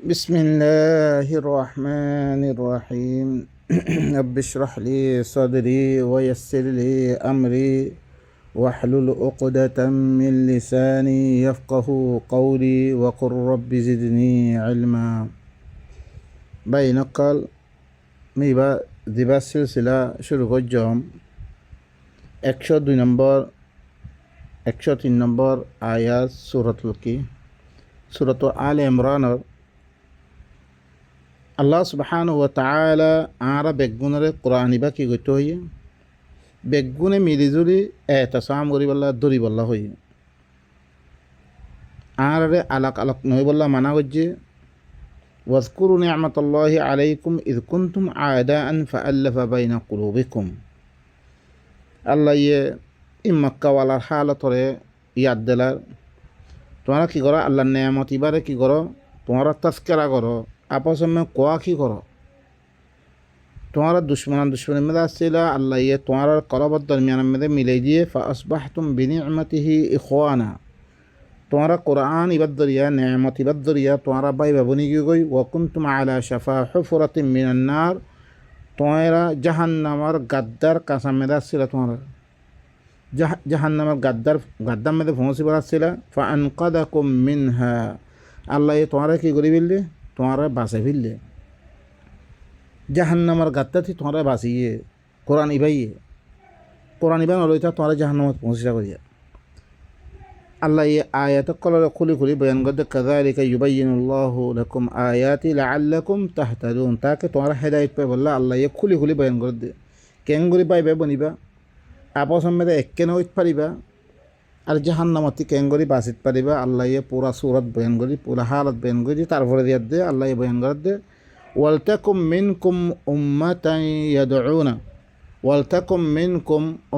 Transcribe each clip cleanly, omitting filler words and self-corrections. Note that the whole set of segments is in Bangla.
بسم الله الرحمن الرحيم رب اشرح لي صدري ويسر لي أمري واحلل عقدة من لساني يفقه قولي وقل رب زدني علما بينقل ميبا দিবা সিলসিলা শুরু করছম 102 নম্বর 103 নম্বর আয়াত সূরাতুল আলে ইমরানের আল্লাহ সুবহানাহু ওয়া তাআলা আরা বেগুনরে কোরআনিবা কি গইতে হইয়ে বেগুনে মিলিজুলি এহতাসাম করি বল্লা দরি বল্লা হইয়ে আরে আলাক আলাক নয় বল্লা মানা গজ্জে ওয়াজকুরু নি'মাতাল্লাহি আলাইকুম ইয কুনতুম আ'দাআন ফাআল্লাফা বাইনা কুলুবিকুম আল্লাহ ইয়ে ইম্মাক্কাওয়ালার হালতরে ইয়াদ দিলার তোমরা কি করো আল্লাহর নেয়ামত ইবারে কি করো তোমরা তাস্কেরা করো आपस में कोआ की करो तुम्हारा दुश्मन में दासिला अल्लाह ये तुम्हारा क़रबत दरमियान में मिले दिए फ़अस्बहतुम बिनिअमतिही इख़वाना तुम्हारा कुरान इबद्दरिया नेमत इबद्दरिया तुम्हारा भाई बबुनी की गई वकुन्तुम अला शफ़ा हुफ़रतिम मिनन नार तुम्हारा जहन्नमर गद्दर कसम में दासिला तुम्हारा जहन्नमर गद्दर में फौंसी बदासिला फ़अनक़दकुम मिनहा अल्लाह ये तुम्हारा की गरी बिल्ली तुम्हारा बासे फिल्ले जहन्नमर गत्ता थी तुम्हारा बासिए कुरान इबाइए कुरान इबान और था तुम्हारा जहन्नमत पहुँचा करिए अल्लाह ये आयत कल खुली खुली बयान कर दे कज़ालिका युबय्यिनुल्लाहु लकुम आयाति लअल्लकुम तहतदून ताकि तुम्हारा हिदायत पे बोला अल्लाह ये खुली खुली बयान कर दे केंगुरी पाइबे बनिबा आपस में एक के नोट पारिबा আর জাহান্নামতি কেঙ্গরি বাসিত পারিবা আল্লাহ পুরা সুরত বয়ান করি পুরা হালত বয়ান করি তারপরে দিয়ে দে আল্লাহ বয়ান করে দে ওয়ালতাকুম মিনকুম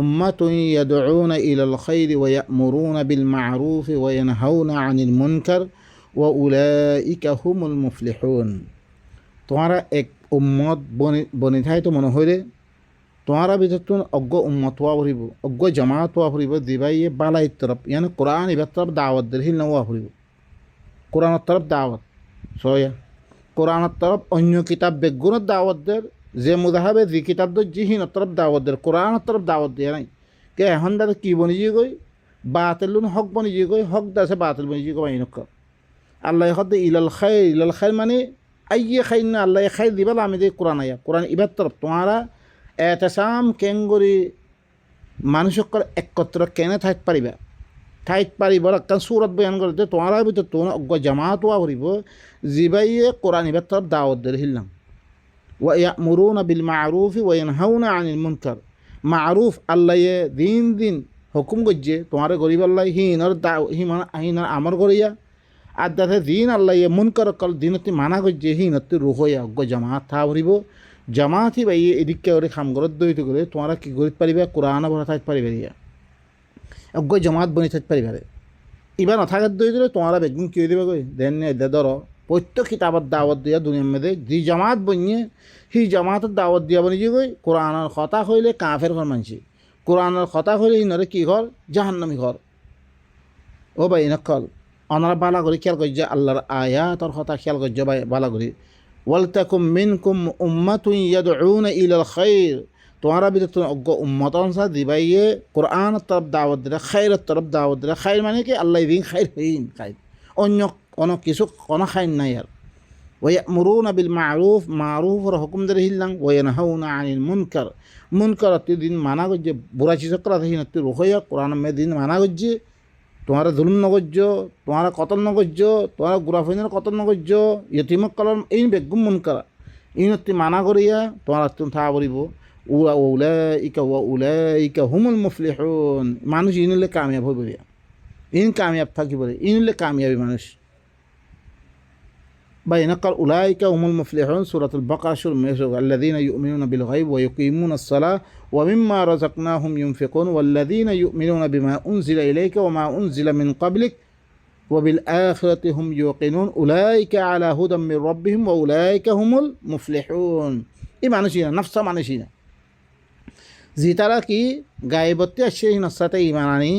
উম্মাতান ইয়াদউনা ইলাল খাইরি ওয়া ইয়া'মুরুনা বিল মা'রুফি ওয়া ইয়ানহাউনা আনিল মুনকার ওয়া উলাইকা হুমুল মুফলিহুন তোমারা এক উম্মত বনিথাই তো মনে হইরে तुम्हारा भी तो अग्ग उम्मत हुआ फरीब अग्ग जमात हुआ फरीब दिवाई बालाई तरफ यानी कुरान इब तरफ दावत दिल हिल हुआ फरीब कुरान तरफ दावत सोया कुरान तरफ अन्य किताब बेगुन दावत दे जे मुदाहबे जी किताब दो जी हिन तरफ दावत दे कुरान तरफ दावत दिया नहीं के हन दादा की बनी जी गई बातिल हक बनी जी गई हक दा से बातिल बनी जी गई नक अल्लाह खद इलल खैर माने आइए खैर ना अल्लाह खैर दिबल आमे दे कुरान आया कुरान इब तरफ तुम्हारा एहतसाम केंगुरी मानुषकर एकत्र केने थाइट पारिबा रक्कन सूरत बयान कर दे तुम्हारा भी तो तुम अग्ग जमात हुआ फरीब जिबाइए कुरान इब तरफ दावत दे हिलना व यामुरूना बिल मारूफ व यनहाउना अनिल मुनकर मारूफ अल्लाह ये दिन हुकुम गज्जे तुम्हारे गरीब अल्लाह हिनर आमर करिया आदाते दिन अल्लाह ये मुनकर कल दिनति माना गज्जे हिनति रुहया अग्ग जमात था फरीब जमाती भाई एदिके और खाम गरत दईते गले तुम्हारा कि गरीब पारिबा कुरान भरा थाकते पारिबा दिया अग्ग जमात बनी थाकते पारिबा इबा ना थाकत दईते तुम्हारा बेगुन कि दिबा गई देन दे धरो प्रत्येक किताबत दावत दिया दुनिया में जी जमात बनिए ही जमात दावत दिया बनी जी गई कुरान खता हईले काफेर घर मानसी कुरान खता हईले नरे कि घर जहान्नामी घर ओ भाई नकल अनारा बाला करी ख्याल कर आल्लाहर आयात और खता ख्याल कर बाला करी वलतकुम मिनकुम उम्मतुन यदउना इलल खैर तुम्हारा भी तो अग्गो उम्मतों सा दिवाइए कुरान तरफ दावत दे खैर तरफ दावत दे खैर माने कि अल्लाह दिन खैर खैर अन्य कोनो किसु कोनो खैर ना यार व यामुरूना बिल मारूफ मारूफ और हुक्म दे हिलंग व यनहाउना अनिल मुनकर मुनकर दिन माना गजे बुरा चीज करा थी नति रोया कुरान में दिन माना गजे तुम्हारा जुल्म नगज्जो तुम्हारा कतल नगज्जो तुम्हारा गुराफिনের कतल नगज्जो यतीमक कलम इन बेगुम मुनकर इनति माना करिया तुम्हारा तुम था बलिबो उलाइका हुमुल मुफलिहुन मानुष इनले कामयाब হইবে इन कामयाब থাকিবে इनले कामयाबी मानुष বাইনাকাল উলাইকা হুমুল মুফলিহুন সূরাতুল বাকারা শুরু আল্লাযীনা ইউমিনুনা বিল গায়ব ওয়া ইউকিমুনাস সালাহ ওয়া মিম্মা রাযাকনাহুম ইউনফিকুন ওয়াল্লাযীনা ইউমিনুনা বিমা উনজিলা ইলাইকা ওয়া মা উনজিলা মিন ক্বাবলিক ওয়া বিল আখিরাতি হুম ইউকিনুন উলাইকা আলা হুদাম মির রাব্বিহিম ওয়া উলাইকা হুমুল মুফলিহুন এই মানুষিনা নফসা মানুষিনা যে তারা কি গায়বতে আসে নসাতে ঈমান আনি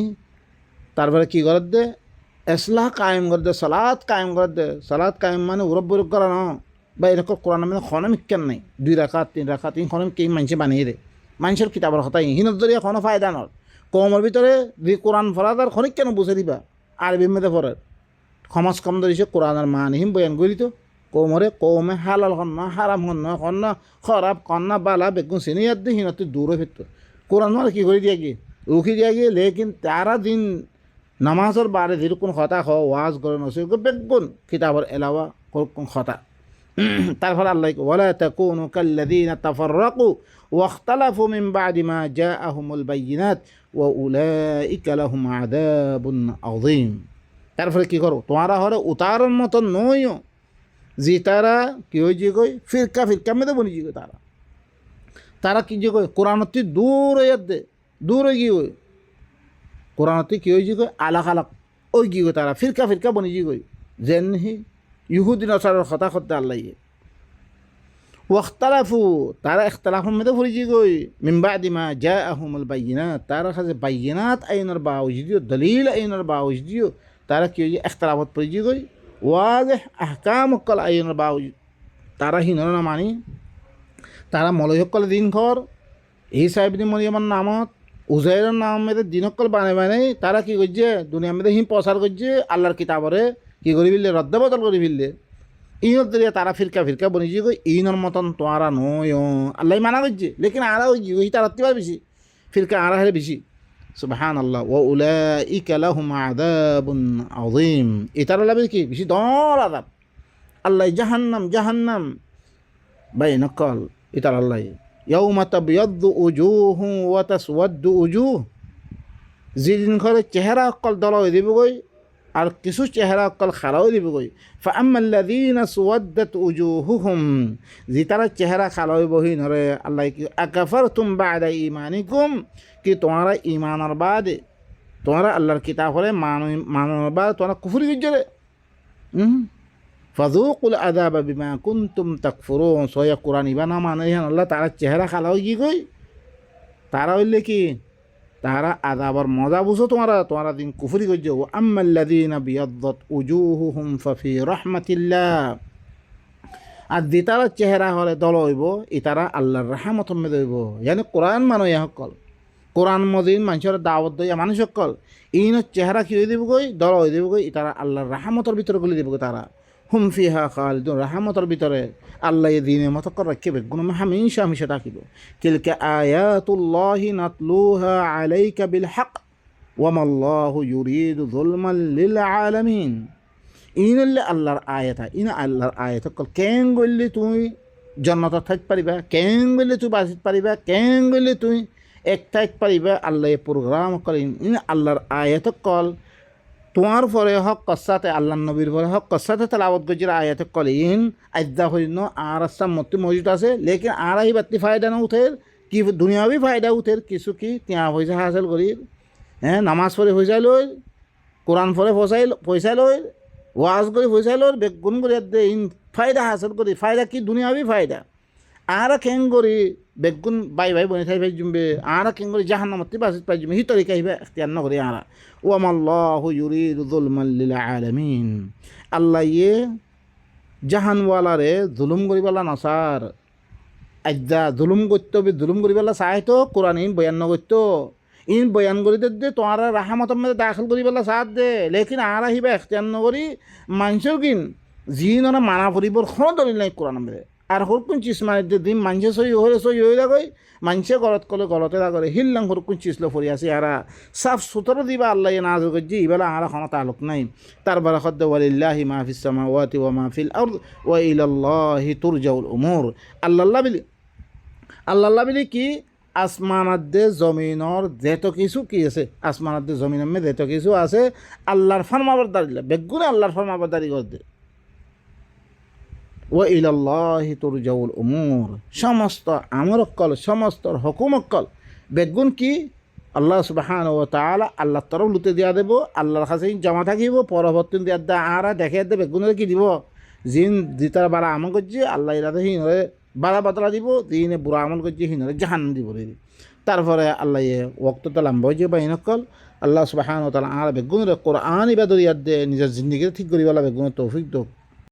তারপরে কি করে দে এসলাহ কায়েম করে দে, সালাত কায়েম করে দে। সালাত কায়েম মানে উরব্বর করা ন, বা এরকম কোরআন মানে খনমিক কেন নাই, 2 রাকাত 3 রাকাত ইন খনম কি মানুষে বানিয়ে দে, মানুষের কিতাবের কথা হিনত দরিয়া কোনো ফায়দা নয়। কমের ভিতরে যে কোরআন ফরাদার খনিক কেন বুঝে দিবা আরবি মেদে পড়ে সমাজ কম ধরিছে কোরআনের মানহিম বয়ান করি তো কৌমে হালাল হন হারাম হন খরাব কন্যা বালা বেগুন চিনি ইয়াদ দিয়ে হিনত দূরে ফিরত কোরআন মানে কি করে দিয়া গিয়ে রুখি দিয়া গিয়ে লেকিন তারা দিন নামাজের বারে যেরকম হতা হ ওয়াজ করে নসে বেগুন কিতাবের এলাওয়া কোন হতা। তারপর আল্লাহ ওয়ালা তাকুনু কাল্লাযীনা তাফাররাকু ওয়াখতালাফু মিন বা'দি মা জাআহুমুল বায়্যিনাত ওয়া উলাইকা লাহুম আযাবুন আযীম। তারপরে কি করো তোমারা হরে উতারণ মতন নইও যে তারা কি হয়ে যে কই ফিরকা ফিরকা মেদে বনি যে তারা কি যে কই কোরআনতি দূর হয়ে দে দূর হয়ে গিয়ে কই কোরআনতি কি হয়ে যে কই আলাক আলাক ওই গিয়ে তারা ফিরকা ফিরকা বনি যে কই যেন হি ইহুদি নসারের কথা করতে আল্লাহ ওয়াখতালাফু তারা ইখতালাফের মধ্যে পড়ে যে কই মিন বা'দি মা জাআহুমুল বায়্যিনাত তারা কাছে বায়্যিনাত আইনের বাওজুদিও দলিল আইনের বাওজুদিও তারা কি হয়ে ইখতালাফত পড়ে যে কই ওয়াজেহ আহকাম অকল আইনের বাওজুদ তারা হিনর না মানি তারা মলয় সকল দিন ঘর এই সাহেবনি মরিয়মার নামত উজাইরের নাম মেয়েদের দিন সকল বানাই তারা কি করছে দুনিয়া মেয়েদের হিম প্রচার করছে আল্লাহর কিতাবরে কি করে ফেললে রদ্দে বদল করে ফেললে ইনত দরিয়া তারা ফিরকা ফিরকা বনিছে কই ইনর মতন তোয়ারা নয় আল্লাহ মানা করছে লেকিন আরা ওই ওই তার রাত্রিবার বেশি ফিরকা আরা হেরে বেশি সুবহানাল্লাহ ওয়া উলাইকা লাহুম আযাবুন আযীম এটার লাগবে কি বেশি দর আযাব আল্লাহ জাহান্নাম জাহান্নাম বাইনাকাল এটার আল্লাহ ইয়াউমা তাবিয়াদ্দু উজুহু ওয়া তাসওয়াদ্দু উজুহ যেদিন করে চেহারা অকল দল হয়ে দিব গই আর কিছু চেহারা অকল খারাও দিব গই ফাআম্মাল্লাযীনা সুওয়াদ্দাত উজুহুহুম যে তারা চেহারা খারাও বহি নরে আল্লাহ কি আকাফারতুম বা'দা ঈমানিকুম কি তোমারা ঈমানের বাদে তোমারা আল্লাহর কিতাব হলে মানার বাদ তোমরা কুফরি করছিলে ফাযুকুল আযাবা বিমা কুনতুম তাকফুরুন সয়া কোরআন ইবানা মানে আল্লাহ তারা চেহারা খারাও কি কই তারা হইলে কি তারা আযাবার মজা বুঝো তোমরা দিন কুফরি করছো আম্মাল্লাযীনা বিয়াদ্দাত উজুহুহুম ফাফি রাহমাতিল্লাহ আর যে তারা চেহারা হলে দল হইব ই তারা আল্লাহর রাহমতের মধ্যে হইব ইয়ানি কোরআন মানে সকল কোরআন মদিন মানুষের দাওয়াত দিয়া মানুষ সকল ইন চেহারা কি হয়ে দিব গই দল হয়ে দিব গই ই তারা আল্লাহর রাহমতের ভিতরে গলি দিব তারা হুম ফিহা খালিদুন রাহমতের ভিতরে আল্লাহ দিনের মতো করে রাখবে গুণ হামেশা হামেশা রাখিব তিলকা আয়াতুল্লাহি নাতলুহা আলাইকা বিল হক ওয়ামাল্লাহু ইউরিদু যুলমান লিল আলামিন ইনলে আল্লাহর আয়াত ইন আল্লাহর আয়াত কল কেন গইলে তুই জান্নাত থাকতে পারিবা কেন গইলে তুই বাঁচিতে পারিবা কেন গইলে তুই এক থাকতে পারিবা আল্লাহ প্রোগ্রাম করে ইন আল্লাহর আয়াত কল তোমার পরে হক কসাতে আল্লাহ নবীর পরে হক কসাতে তেলাওয়াত গজির আয়াত কলিন আজ্জা হইন আর আস্তা মত মজুদ আছে লেকিন আর আহি বাতি ফায়দা না উঠের কি দুনিয়াবি ফায়দা উঠের কিছু কি তিয়া পয়সা হাসিল করি হ্যাঁ নামাজ পড়ে পয়সা লই কোরআন পড়ে পয়সা লই ওয়াজ করে পয়সা লই বেগুন করে দে ইন ফায়দা হাসিল করি ফায়দা কি দুনিয়াবি ফায়দা আর কেন করি বেগুন বাই বনে থাই ভাই জুমবে আর কেন করি জাহান্নামতি বাসিত পাই জুমবে হি তরিকা হিবা ইখতিয়ার না করি আর ওয়ামাল্লাহু ইউরিদু যুলমান লিল আলামিন আল্লাহ ইয়ে জাহানওয়ালারে জুলুম করিবালা নাসার আজ্জা জুলুম করতে জুলুম করিবালা চাই তো কোরআন ইন বয়ান নগত্য ইন বয়ান করি দে তোমার রাহামতের মধ্যে দাখিল করিবালা সাথ দে লেকিন আর আহিবা ইখতিয়ার নকরি মানুষের কিন যি নরা মানা ফুরিবর কোনো দলিল নাই কোরআন মধ্যে আর হরকুন চিজ মানে দিন মানুষে সই হয়ে যাগই মানুষে গলত কলে গলতে করে হিল্লাং হরকুন চিজলো ফরি আছে আর সাফ সুতরো দিবা আল্লাহ না যোগজি ইবেলা আর কোনো তালুক নাই তার বারাকাত ওয়ালিল্লাহি মা ফিস সামাওয়াতি ওয়া মা ফিল আরদ ওয়া ইলাল্লাহি তুরজাউল উমুর আল্লাহ বিলি কি আসমানাদ্দে জমিনর যেত কিছু কি আছে আসমানাদ্দে জমিনের মে যেত কিছু আছে আল্লাহর ফরমাবরদারি বেগুনে আল্লাহর ফরমাবরদারি করতে ওয়া ইলাল্লাহি তুরজাউল উমুর সমস্ত আমর অক্কল সমস্ত হুকুম অক্কল বেগুন কি আল্লাহ সুবহানাহু ওয়া তাআলা আল্লাহর তরফ লুতে দিয়া দেব আল্লাহর কাছে জমা থাকিব পরবর্তী দিয়া দা আরা দেখে দে বেগুনের কি দিব জিন জিতার বারা আমল করছে আল্লাহ ইরাতে হিনরে বারা বদলা দিব দিনে বুড়া আমল করছে হিনরে জাহান্নাম দিব তারপরে আল্লাহ ওয়াক্তটা লম্বা হয়ে যাবে ইনকল আল্লাহ সুবহানাহু ওয়া তাআলা আর বেগুনের কোরআন ইবাদত ইয়াদ দে নিজের জিন্দেগি ঠিক করিবা বেগুনের তৌফিক দো।